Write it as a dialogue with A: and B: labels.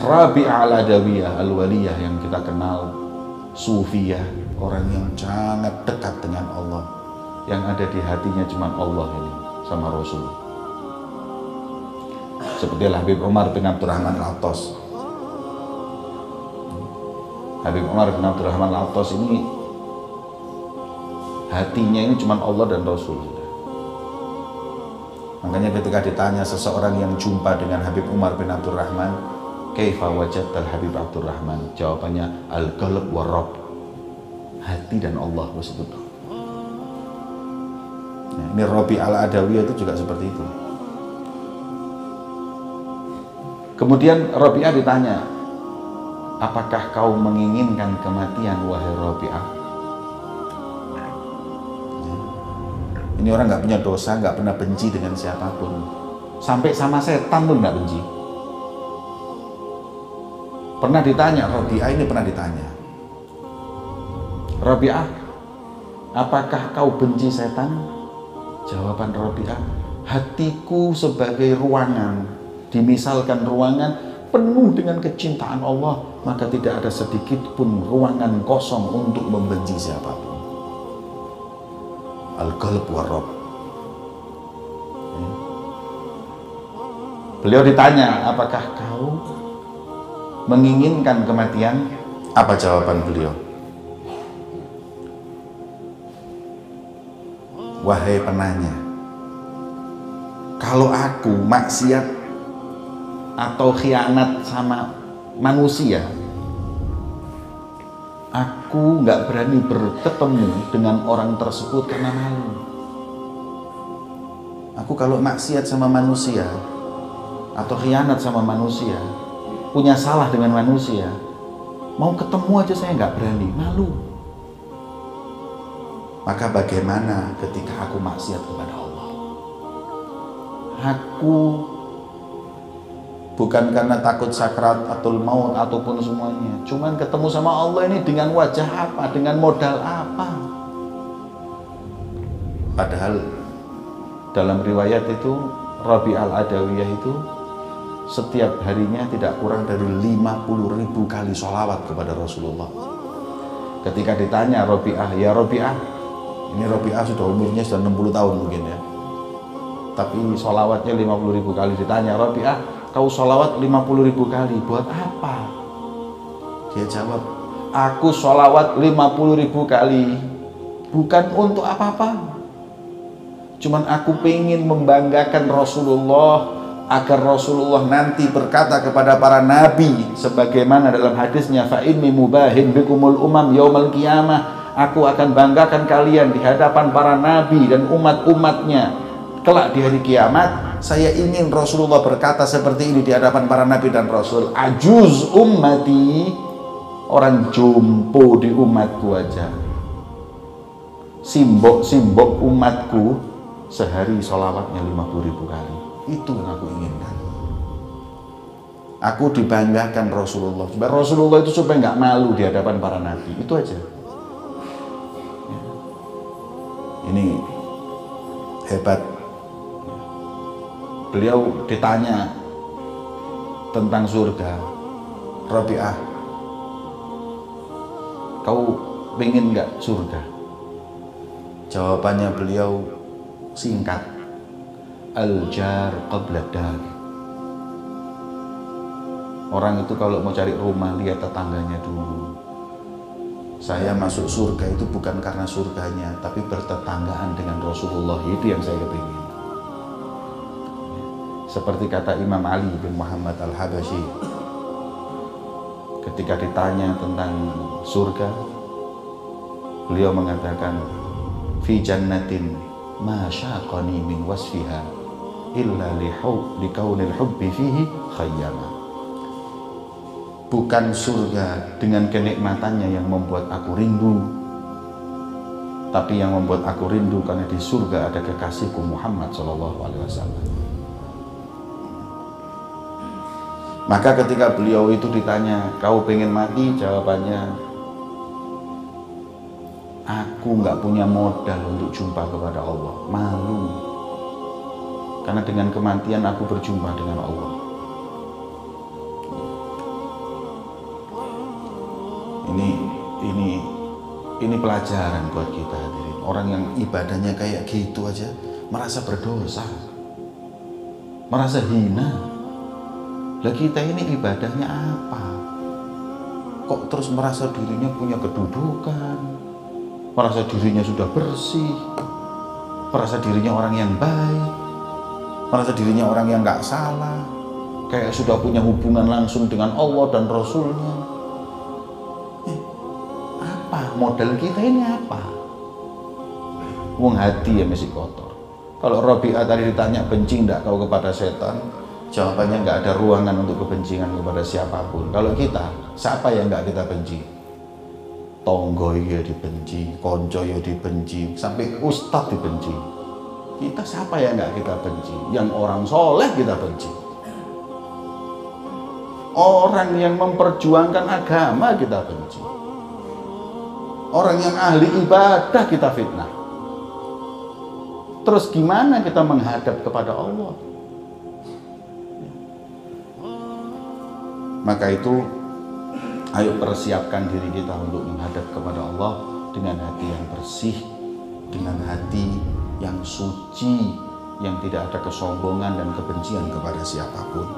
A: Rabi'ah al-Adawiyah al-Waliyah yang kita kenal, Sufiyah, orang yang sangat dekat dengan Allah, yang ada di hatinya cuma Allah ini sama Rasul. Seperti Habib Umar bin Abdurrahman Al-Attas. Habib Umar bin Abdurrahman Al-Attas ini hatinya ini cuma Allah dan Rasul. Makanya ketika ditanya seseorang yang jumpa dengan Habib Umar bin Abdurrahman, kaifa wajadtal Habib Abdurrahman? Jawabannya al-qalb wa rabb. Hati dan Allah betul. Ya, ini Rabi al-Adawiyah itu juga seperti itu. Kemudian Rabi'ah ditanya, apakah kau menginginkan kematian wahai Rabi'ah? Ini orang nggak punya dosa, nggak pernah benci dengan siapapun, sampai sama setan pun nggak benci. Pernah ditanya, Rabi'ah ini pernah ditanya, Rabi'ah, apakah kau benci setan? Jawaban Rabi'ah, hatiku sebagai ruangan, dimisalkan ruangan penuh dengan kecintaan Allah, maka tidak ada sedikit pun ruangan kosong untuk membenci siapapun. Al-qalb wa rabb. Beliau ditanya, apakah kau menginginkan kematian? Apa jawaban beliau? Wahai penanya, kalau aku maksiat atau khianat sama manusia, aku nggak berani bertemu dengan orang tersebut karena malu. Aku kalau maksiat sama manusia atau khianat sama manusia, punya salah dengan manusia, mau ketemu aja saya nggak berani, malu. Maka bagaimana ketika aku maksiat kepada Allah? Aku bukan karena takut sakrat atau maut ataupun semuanya, cuman ketemu sama Allah ini dengan wajah apa, dengan modal apa? Padahal dalam riwayat itu Rabi al-Adawiyah itu setiap harinya tidak kurang dari 50.000 kali sholawat kepada Rasulullah. Ketika ditanya Rabi'ah, ya Rabi'ah, ini Rabi'ah sudah umurnya sudah 60 tahun mungkin ya, tapi sholawatnya 50.000 kali. Ditanya, Rabi'ah, kau sholawat 50.000 kali, buat apa? Dia jawab, aku sholawat 50.000 kali bukan untuk apa-apa, cuman aku pengen membanggakan Rasulullah, agar Rasulullah nanti berkata kepada para nabi sebagaimana dalam hadisnya, fa inni mubahin bikumul umam yaumal qiyamah, aku akan banggakan kalian di hadapan para nabi dan umat-umatnya kelak di hari kiamat. Saya ingin Rasulullah berkata seperti ini di hadapan para nabi dan rasul, ajuz ummati, orang jompo di umatku aja, simbok-simbok umatku sehari sholawatnya 50.000 kali. Itu yang aku inginkan. Aku dibanggakan Rasulullah, Rasulullah itu supaya nggak malu di hadapan para nabi, itu aja. Ini hebat. Beliau ditanya tentang surga, Rabi'ah, kau pengen nggak surga? Jawabannya beliau singkat, al-jar qabla dar. Orang itu kalau mau cari rumah lihat tetangganya dulu. Saya masuk surga itu bukan karena surganya, tapi bertetanggaan dengan Rasulullah. Itu yang saya kepingin. Seperti kata Imam Ali bin Muhammad Al-Habasyi, ketika ditanya tentang surga, beliau mengatakan, fi jannatin ma syaqani min wasfiha illa li kaunil hubbi fihi khayyama. Bukan surga dengan kenikmatannya yang membuat aku rindu, tapi yang membuat aku rindu karena di surga ada kekasihku Muhammad SAW. Maka ketika beliau itu ditanya, kau pengen mati? Jawabannya, aku nggak punya modal untuk jumpa kepada Allah, malu, karena dengan kematian aku berjumpa dengan Allah. Ini pelajaran buat kita hadirin. Orang yang ibadahnya kayak gitu aja merasa berdosa, merasa hina. Lah kita ini ibadahnya apa? Kok terus merasa dirinya punya kedudukan, merasa dirinya sudah bersih, merasa dirinya orang yang baik, merasa dirinya orang yang gak salah, kayak sudah punya hubungan langsung dengan Allah dan Rasulnya. Apa modal kita ini apa? Wong hati ya masih kotor. Kalau Rabi'ah tadi ditanya benci enggak kau kepada setan, jawabannya enggak ada ruangan untuk kebencian kepada siapapun. Kalau kita, siapa yang enggak kita benci? Tonggo ya dibenci, konco ya dibenci, sampai ustadz dibenci. Kita siapa yang enggak kita benci? Yang orang soleh kita benci. Orang yang memperjuangkan agama kita benci. Orang yang ahli ibadah kita fitnah. Terus gimana kita menghadap kepada Allah? Maka itu, ayo persiapkan diri kita untuk menghadap kepada Allah dengan hati yang bersih, dengan hati yang suci, yang tidak ada kesombongan dan kebencian kepada siapapun.